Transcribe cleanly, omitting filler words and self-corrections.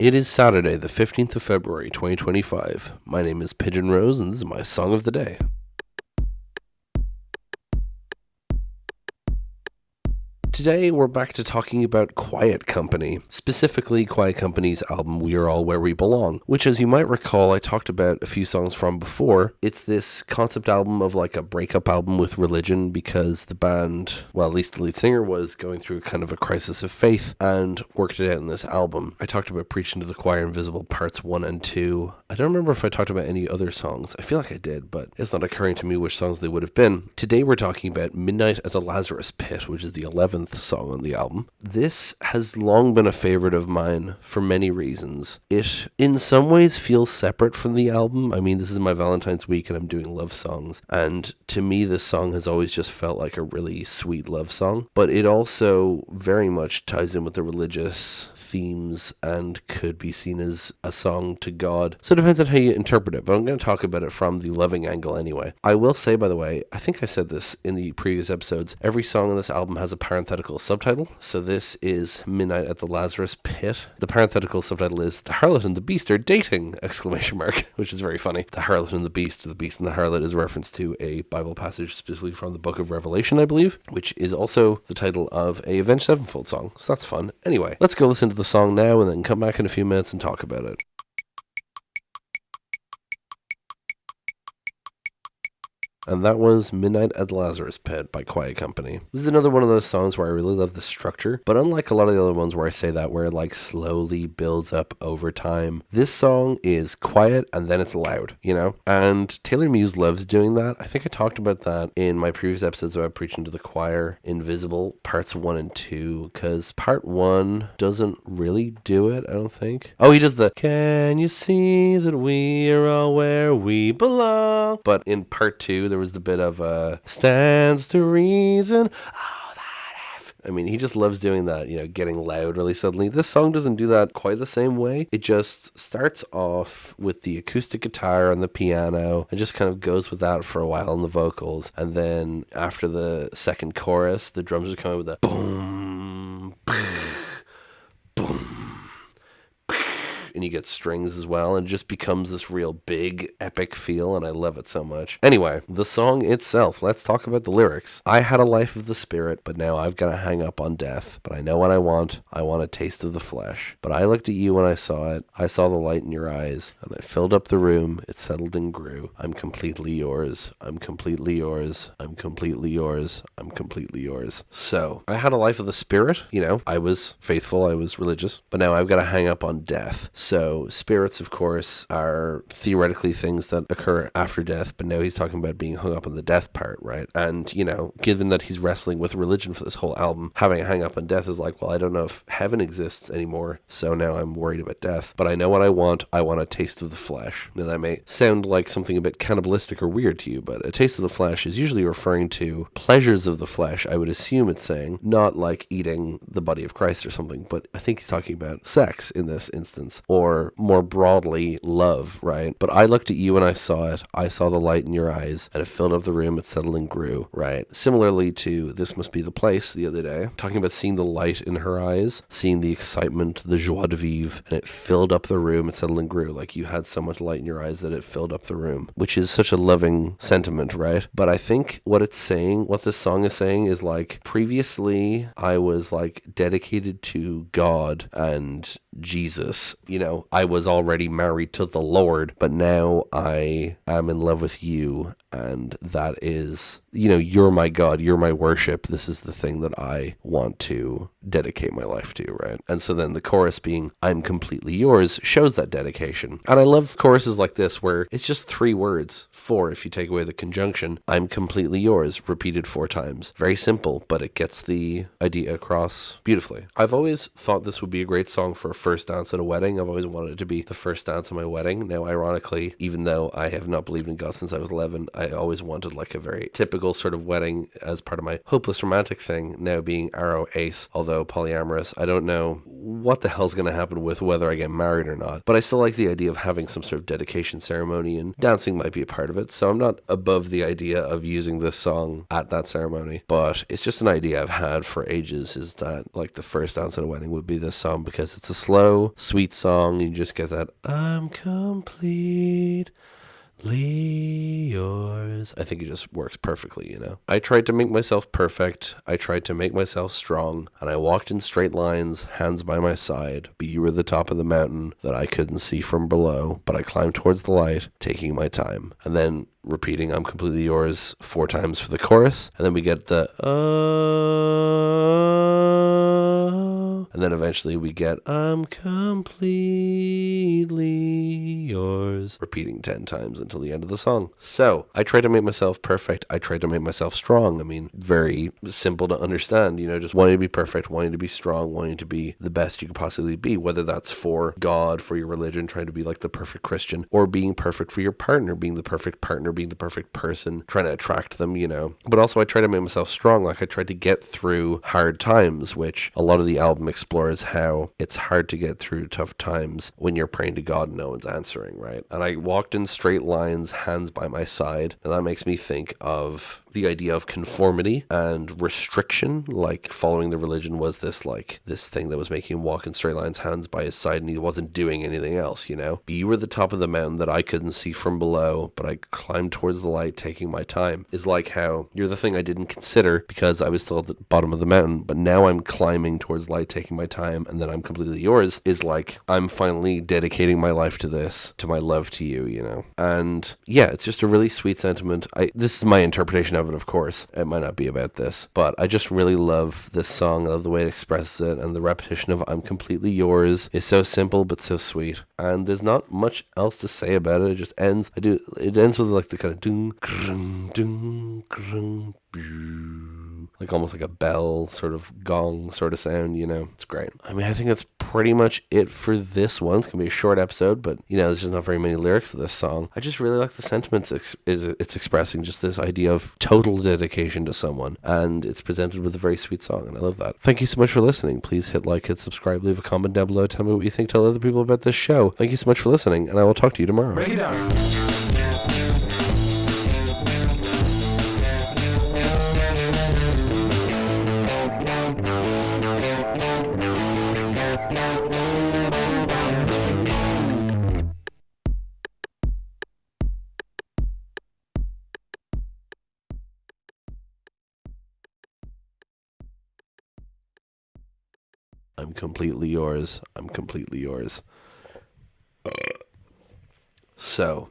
It is Saturday, the 15th of February, 2025. My name is Pigeon Rose, and this is my song of the day. Today, we're back to talking about Quiet Company, specifically Quiet Company's album We Are All Where We Belong, which, as you might recall, I talked about a few songs from before. It's this concept album of like a breakup album with religion because the band, well, at least the lead singer, was going through kind of a crisis of faith and worked it out in this album. I talked about Preaching to the Choir Invisible Parts 1 and 2. I don't remember if I talked about any other songs. I feel like I did, but it's not occurring to me which songs they would have been. Today, we're talking about Midnight at the Lazarus Pit, which is the 11th song on the album. This has long been a favorite of mine for many reasons. It, in some ways, feels separate from the album. I mean, this is my Valentine's week and I'm doing love songs. And to me, this song has always just felt like a really sweet love song. But it also very much ties in with the religious themes and could be seen as a song to God. So it depends on how you interpret it, but I'm going to talk about it from the loving angle anyway. I will say, by the way, I think I said this in the previous episodes, every song on this album has a parenthetical subtitle. So this is Midnight at the Lazarus Pit. The parenthetical subtitle is The Harlot and the Beast are dating! Exclamation mark, which is very funny. The Harlot and the Beast, or the Beast and the Harlot, is a reference to a Bible passage specifically from the book of Revelation, I believe, which is also the title of a Avenged Sevenfold song. So that's fun. Anyway, let's go listen to the song now and then come back in a few minutes and talk about it. And that was Midnight at the Lazarus Pit by Quiet Company. This is another one of those songs where I really love the structure, but unlike a lot of the other ones where I say that, where it like slowly builds up over time, this song is quiet and then it's loud, you know? And Taylor Muse loves doing that. I think I talked about that in my previous episodes about Preaching to the Choir Invisible, parts 1 and 2, because part 1 doesn't really do it, I don't think. Oh, he does the, can you see that we are all where we belong? But in part 2, there was the bit of stands to reason. Oh, that F. I mean, he just loves doing that, you know, getting loud really suddenly. This song doesn't do that quite the same way. It just starts off with the acoustic guitar and the piano and just kind of goes with that for a while on the vocals. And then after the second chorus, the drums are coming with a boom, boom, boom. And you get strings as well, and it just becomes this real big, epic feel, and I love it so much. Anyway, the song itself, let's talk about the lyrics. I had a life of the spirit, but now I've got to hang up on death. But I know what I want a taste of the flesh. But I looked at you when I saw it, I saw the light in your eyes, and it filled up the room, it settled and grew. I'm completely yours, I'm completely yours, I'm completely yours, I'm completely yours. So, I had a life of the spirit, you know, I was faithful, I was religious, but now I've got to hang up on death. So spirits, of course, are theoretically things that occur after death, but now he's talking about being hung up on the death part, right? And, you know, given that he's wrestling with religion for this whole album, having a hang up on death is like, well, I don't know if heaven exists anymore, so now I'm worried about death. But I know what I want a taste of the flesh. Now, that may sound like something a bit cannibalistic or weird to you, but a taste of the flesh is usually referring to pleasures of the flesh, I would assume it's saying, not like eating the body of Christ or something, but I think he's talking about sex in this instance. Or more broadly, love, right? But I looked at you and I saw it. I saw the light in your eyes, and it filled up the room, it settled and grew, right? Similarly to This Must Be the Place the other day, talking about seeing the light in her eyes, seeing the excitement, the joie de vivre, and it filled up the room, it settled and grew. Like you had so much light in your eyes that it filled up the room, which is such a loving sentiment, right? But I think what it's saying, what this song is saying is like, previously I was like dedicated to God and Jesus, you know, I was already married to the Lord, but now I am in love with you, and that is, you know, you're my God, you're my worship, this is the thing that I want to dedicate my life to, right? And so then the chorus being, I'm completely yours, shows that dedication. And I love choruses like this where it's just 3 words, 4 if you take away the conjunction, I'm completely yours, repeated 4 times. Very simple, but it gets the idea across beautifully. I've always thought this would be a great song for a first dance at a wedding. I've always wanted it to be the first dance at my wedding. Now, ironically, even though I have not believed in God since I was 11, I always wanted like a very typical sort of wedding as part of my hopeless romantic thing, now being arrow ace, although polyamorous. I don't know what the hell's going to happen with whether I get married or not, but I still like the idea of having some sort of dedication ceremony, and dancing might be a part of it, so I'm not above the idea of using this song at that ceremony, but it's just an idea I've had for ages, is that like the first dance at a wedding would be this song, because it's a slow, sweet song. song, you just get that, I'm completely yours. I think it just works perfectly, you know. I tried to make myself perfect. I tried to make myself strong. And I walked in straight lines, hands by my side. But you were the top of the mountain that I couldn't see from below. But I climbed towards the light, taking my time. And then repeating I'm completely yours 4 times for the chorus. And then we get the and then eventually we get I'm completely yours, repeating 10 times until the end of the song. So I tried to make myself perfect. I tried to make myself strong. I mean, very simple to understand, you know, just wanting to be perfect, wanting to be strong, wanting to be the best you could possibly be, whether that's for God, for your religion, trying to be like the perfect Christian, or being perfect for your partner, being the perfect partner, being the perfect person, trying to attract them, you know. But also I tried to make myself strong. Like I tried to get through hard times, which a lot of the album explores how it's hard to get through tough times when you're praying to God and no one's answering, right? And I walked in straight lines, hands by my side, and that makes me think of the idea of conformity and restriction. Like following the religion was this thing that was making him walk in straight lines, hands by his side, and he wasn't doing anything else, you know. But you were the top of the mountain that I couldn't see from below, but I climbed towards the light, taking my time. Is like how you're the thing I didn't consider because I was still at the bottom of the mountain, but now I'm climbing towards light, taking my time, and then I'm completely yours. Is like I'm finally dedicating my life to this, to my love to you, you know. And yeah, it's just a really sweet sentiment. This is my interpretation of it, of course. It might not be about this, but I just really love this song. I love the way it expresses it, and the repetition of I'm completely yours is so simple but so sweet. And there's not much else to say about it. It just ends. It ends with like the kind of ding, grung, ding, grung, like almost like a bell sort of gong sort of sound, you know. It's great. I mean, I think that's pretty much it for this one. It's gonna be a short episode, but you know, there's just not very many lyrics to this song. I just really like the sentiments it's expressing, just this idea of total dedication to someone, and it's presented with a very sweet song, and I love that. Thank you so much for listening. Please hit like, hit subscribe, leave a comment down below, tell me what you think, tell other people about this show. Thank you so much for listening, and I will talk to you tomorrow. Break it down. I'm completely yours. I'm completely yours. So,